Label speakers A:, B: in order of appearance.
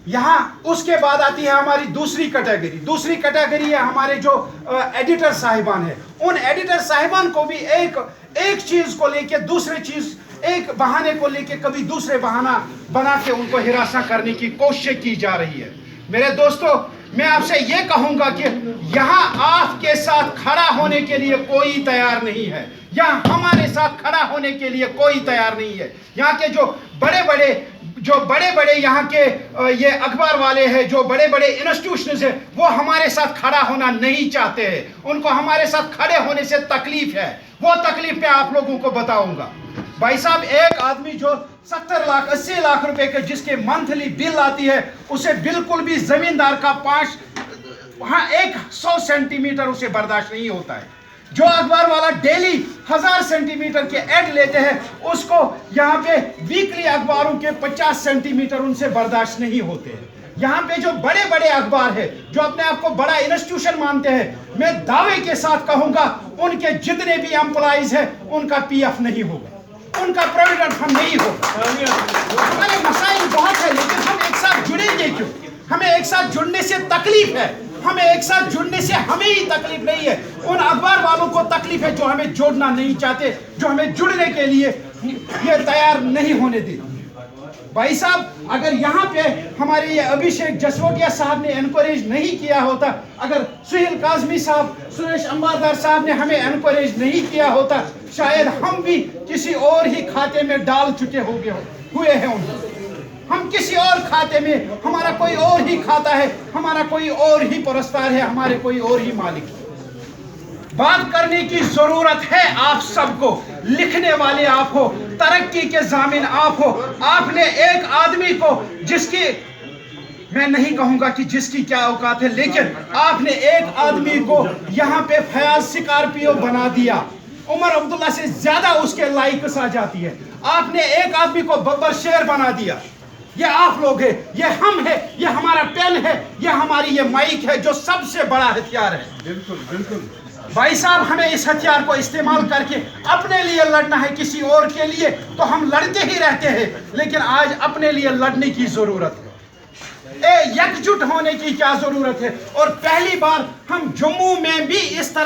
A: यहाँ उसके बाद आती है हमारी दूसरी कैटेगरी है हमारे जो एडिटर साहिबान है। उन एडिटर साहिबान को भी एक चीज को लेके दूसरे चीज, एक बहाने को लेके कभी दूसरे बहाना बना के उनको हिरासा करने की कोशिश की जा रही है। मेरे दोस्तों, मैं आपसे ये कहूंगा कि यहाँ आपके साथ खड़ा होने के लिए कोई तैयार नहीं है, यहाँ हमारे साथ खड़ा होने के लिए कोई तैयार नहीं है। यहाँ के जो बड़े बड़े यहाँ के ये अखबार वाले हैं, जो बड़े बड़े इंस्टीट्यूशंस हैं, वो हमारे साथ खड़ा होना नहीं चाहते हैं। उनको हमारे साथ खड़े होने से तकलीफ है। वो तकलीफ मैं आप लोगों को बताऊंगा। भाई साहब, एक आदमी जो 70 लाख 80 लाख रुपए के जिसके मंथली बिल आती है, उसे बिल्कुल भी जमींदार का 100 सेंटीमीटर उसे बर्दाश्त नहीं होता है। जो अखबार वाला डेली 1000 सेंटीमीटर के ऐड लेते हैं, उसको यहाँ पे वीकली अखबारों के 50 सेंटीमीटर उनसे बर्दाश्त नहीं होते हैं। यहाँ पे जो बड़े बड़े अखबार है, जो अपने आप को बड़ा इंस्टीट्यूशन मानते हैं, मैं दावे के साथ कहूंगा उनके जितने भी एम्प्लॉइज हैं, उनका पीएफ नहीं होगा, उनका प्रोविडेंट फंड नहीं होगा। हमारे मसाइल बहुत है, लेकिन हम एक साथ जुड़ेंगे क्यों? हमें एक साथ जुड़ने से तकलीफ है, हमें एक साथ जुड़ने से हमें ही तकलीफ नहीं है, उन अखबार वालों को तकलीफ है जो हमें जोड़ना नहीं चाहते, जो हमें जुड़ने के लिए ये तैयार नहीं होने देते। भाई साहब, अगर यहाँ पे हमारे ये अभिषेक जसवोटिया साहब ने एनकरेज नहीं किया होता, अगर सुहेल काजमी साहब, सुरेश अंबारदार साहब ने हमें एनकरेज नहीं किया होता, शायद हम भी किसी और ही खाते में डाल चुके हुए हैं उनको। हम किसी और खाते में, हमारा कोई और ही खाता है, हमारा कोई और ही पुरस्कार है, हमारे कोई और ही मालिक। बात करने की जरूरत है आप सबको। लिखने वाले आप हो, तरक्की के जामिन आप हो। आपने एक आदमी को, जिसकी मैं नहीं कहूंगा कि जिसकी क्या औकात है, लेकिन आपने एक आदमी को यहाँ पे फयाज स्कॉर्पियो बना दिया। उमर अब्दुल्ला से ज्यादा उसके लाइक्स आ जाती है। आपने एक आदमी को बब्बर शेर बना दिया। ये आप लोग हैं, ये हम हैं, ये हमारा पेन है, ये हमारी ये माइक है, जो सबसे बड़ा हथियार है।
B: बिल्कुल बिल्कुल
A: भाई साहब, हमें इस हथियार को इस्तेमाल करके अपने लिए लड़ना है। किसी और के लिए तो हम लड़ते ही रहते हैं, लेकिन आज अपने लिए लड़ने की जरूरत है। एकजुट होने की क्या जरूरत है। और पहली बार हम जम्मू में भी इस तरह